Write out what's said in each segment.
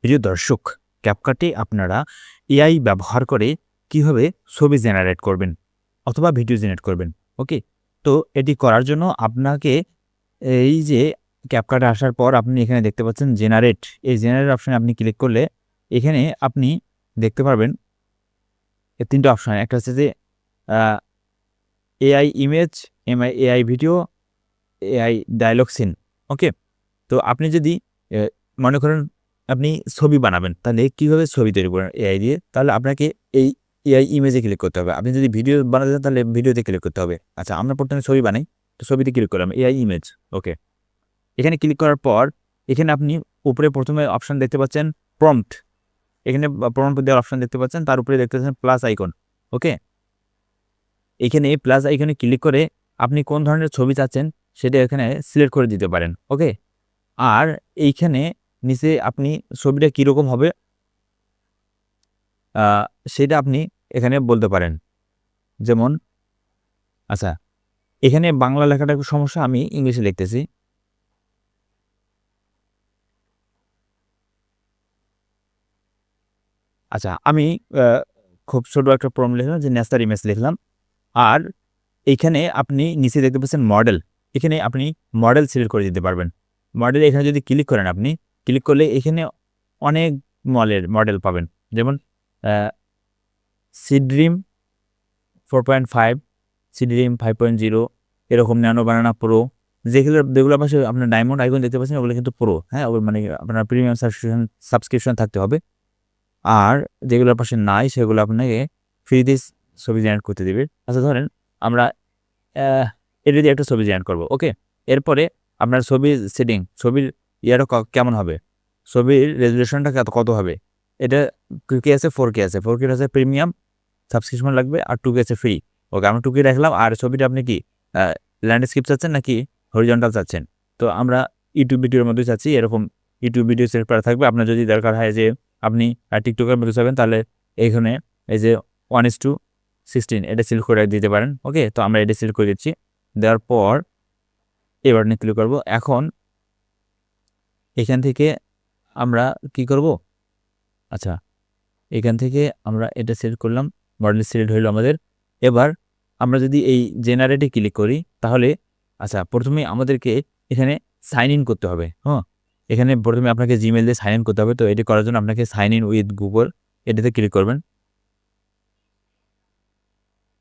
প্রিয় দর্শক, ক্যাপকাটে আপনারা এআই ব্যবহার করে কিভাবে ছবি জেনারেট করবেন অথবা ভিডিও জেনারেট করবেন। ওকে? তো এটি করার জন্য আপনাকে এই যে ক্যাপকাটে আসার পর আপনি এখানে দেখতে পাচ্ছেন জেনারেট। এই জেনারেট অপশনে আপনি ক্লিক করলে এখানে আপনি দেখতে পারবেন ৩ টা অপশন। একটা হচ্ছে যে আ AI image, AI video, AI dialogue scene. Okay? তো আপনি যদি এ মনে করেন আপনি ছবি বানাবেন, তাহলে কিভাবে ছবি তৈরি করবেন এআই দিয়ে? তাহলে আপনাকে এই এআই ইমেজে ক্লিক করতে হবে। আপনি যদি ভিডিও বানাতে চান তাহলে ভিডিওতে ক্লিক করতে হবে। আচ্ছা, আমরা প্রথমে ছবি বানাই। তো ছবিতে ক্লিক করলাম। AI image. ওকে। এখানে ক্লিক করার পর এখানে আপনি উপরে ১ম এ অপশন দেখতে পাচ্ছেন প্রম্পট। এখানে প্রম্পট দেওয়ার অপশন দেখতে পাচ্ছেন। তার উপরে দেখতে পাচ্ছেন প্লাস আইকন। ওকে? এখানে প্লাস আইকনে ক্লিক করে আপনি কোন ধরনের ছবি চাচ্ছেন সেটা এখানে সিলেক্ট করে দিতে পারেন। ওকে? আর এইখানে নিচে আপনি ছবিটা কিরকম হবে আ সেটা আপনি এখানে বলতে পারেন। যেমন আচ্ছা, এখানে বাংলা লেখাটা একটু সমস্যা, আমি ইংলিশে লিখতেছি। আচ্ছা, আমি আ খুব ছোট একটা প্রম্পট লিখলাম যে নেচার ইমেজ লিখলাম। আর এইখানে আপনি নিচে দেখতে পাচ্ছেন মডেল। এখানে আপনি মডেল সিলেক্ট করে দিতে পারবেন। মডেল এখানে যদি ক্লিক করেন আপনি, ক্লিক করলে এখানে অনেক মডেল পাবেন। যেমন আ সিড্রিম 4.5, সিড্রিম 5.0, এরকম ন্যানো বানানা প্রো, যেগুলোর পাশে আপনার ডায়মন্ড আইকন দেখতে পাচ্ছেন ওগুলো কিন্তু প্রো, হ্যাঁ? মানে আপনার প্রিমিয়াম সাবস্ক্রিপশন থাকতে হবে। আর যেগুলোর পাশে নাই সেগুলো আপনাকে ফ্রিতে ছবি জেনারেট করতে দিবে। আচ্ছা, ধরেন আমরা অ্যা এটা দিয়ে একটা ছবি জেনারেট করব। ওকে? এরপরে আপনার ছবির সেটিং, ছবির ইয়াটা কেমন হবে? ছবির রেজোলিউশনটা কত হবে? এটা 2K আছে, 4K আছে। 4K আছে প্রিমিয়াম সাবস্ক্রিপশন লাগবে, আর 2K আছে ফ্রি। ওকে, আমরা 2K রাখলাম। আর ছবিটা আপনি কি আ ল্যান্ডস্কেপ চাচ্ছেন নাকি হরিজন্টাল চাচ্ছেন? তো আমরা YouTube ভিডিওর মধ্যে চাচ্ছি, এরকম YouTube ভিডিও সিলেক্ট করা থাকবে। আপনার যদি দরকার হয় যে আপনি TikTok এর মধ্যে চাবেন, তাহলে এইখানে এই যে 1:16 এটা সিলেক্ট করে দিতে পারেন। ওকে? তো আমরা এটা সিলেক্ট করে দিচ্ছি। দেওয়ার পর এই বাটনে ক্লিক করব। এখন এখান থেকে আমরা কি করব? আচ্ছা, এখান থেকে আমরা এটা সিলেক্ট করলাম। মডেল সিলেক্ট হইল আমাদের। এবার আমরা যদি এই জেনারেট এ ক্লিক করি তাহলে আচ্ছা, ১ম এ আমাদেরকে এখানে সাইন ইন করতে হবে। হ্যাঁ? এখানে ১ম এ আপনাকে Gmail দিয়ে সাইন ইন করতে হবে। তো এটি করার জন্য আপনাকে সাইন ইন উইথ Google এটাতে ক্লিক করবেন।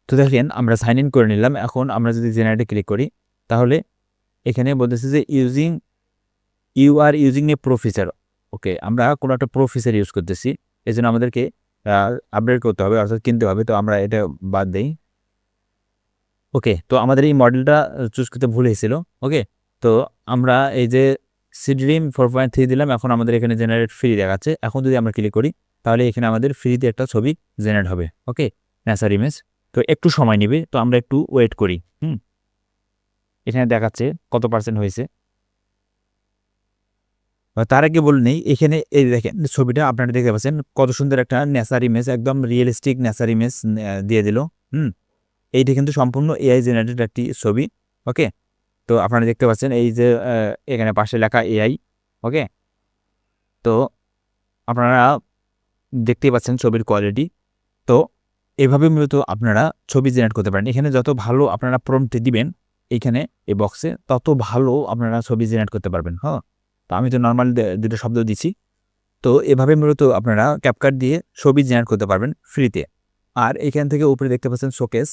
তো দেখেন আমরা সাইন ইন করে নিলাম। এখন আমরা যদি জেনারেট এ ক্লিক করি তাহলে এখানে বলতেছে যে you are using a pro feature. Okay, আমরা কোনো একটা প্রো ফিচার ইউজ করতেছি। এজন্য আমাদেরকে আ আপডেট করতে হবে, অর্থাৎ কিনতে হবে। তো আমরা এটা বাদ দেই। ওকে, তো আমাদের এই মডেলটা চুজ করতে ভুল হয়েছিল। ওকে, তো আমরা এই যে সিড্রিম 4.3 দিলাম। এখন আমাদের এখানে জেনারেট ফ্রি দেখাচ্ছে। এখন যদি আমরা ক্লিক করি তাহলে এখানে আমাদের ফ্রিতে একটা ছবি জেনারেট হবে। ওকে, নেচার ইমেজ। তো একটু সময় নিবে। তো আমরা একটু ওয়েট করি। এখানে দেখাচ্ছে কত পার্সেন্ট হয়েছে। তার আগে বলে নেই, এখানে এই দেখেন ছবিটা আপনারা দেখতে পাচ্ছেন কত সুন্দর একটা নেচার ইমেজ, একদম রিয়েলিস্টিক নেচার ইমেজ দিয়ে দিল। হুম? এইটা কিন্তু সম্পূর্ণ এআই জেনারেটেড একটি ছবি। ওকে? তো আপনারা দেখতে পাচ্ছেন এই যে এখানে পাশে লেখা এআই। ওকে? তো আপনারা দেখতেই পাচ্ছেন ছবির কোয়ালিটি। তো এভাবে মূলত আপনারা ছবি জেনারেট করতে পারেন। এখানে যত ভালো আপনারা প্রম্পট দিবেন এইখানে এই বক্সে, তত ভালো আপনারা ছবি জেনারেট করতে পারবেন। হ্যাঁ? তো আমি তো নরমাল ২ টা শব্দ দিচ্ছি। তো এভাবে মূলত আপনারা ক্যাপকাট দিয়ে ছবি জেনারেট করতে পারবেন ফ্রিতে। আর এখান থেকে উপরে দেখতে পাচ্ছেন শোকেস।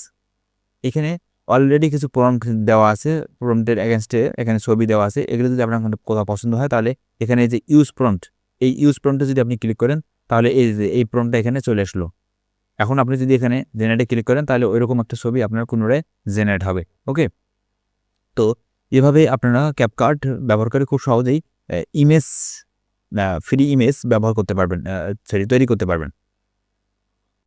এখানে অলরেডি কিছু প্রম্পট দেওয়া আছে। প্রম্পটের এগেইনস্টে এখানে ছবি দেওয়া আছে। এগুলো যদি আপনার কোথাও পছন্দ হয় তাহলে এখানে এই যে ইউজ প্রম্পট, এই ইউজ প্রম্পটে যদি আপনি ক্লিক করেন তাহলে এই যে এই প্রম্পটটা এখানে চলে আসলো। এখন আপনি যদি এখানে জেনারেটে ক্লিক করেন তাহলে ঐরকম একটা ছবি আপনার পুনরায় জেনারেট হবে। ওকে? তো এভাবে আপনারা ক্যাপকাট ব্যবহার করে খুব সহজেই ইমেজ ফ্রি ইমেজ ব্যবহার করতে পারবেন, তৈরি করতে পারবেন।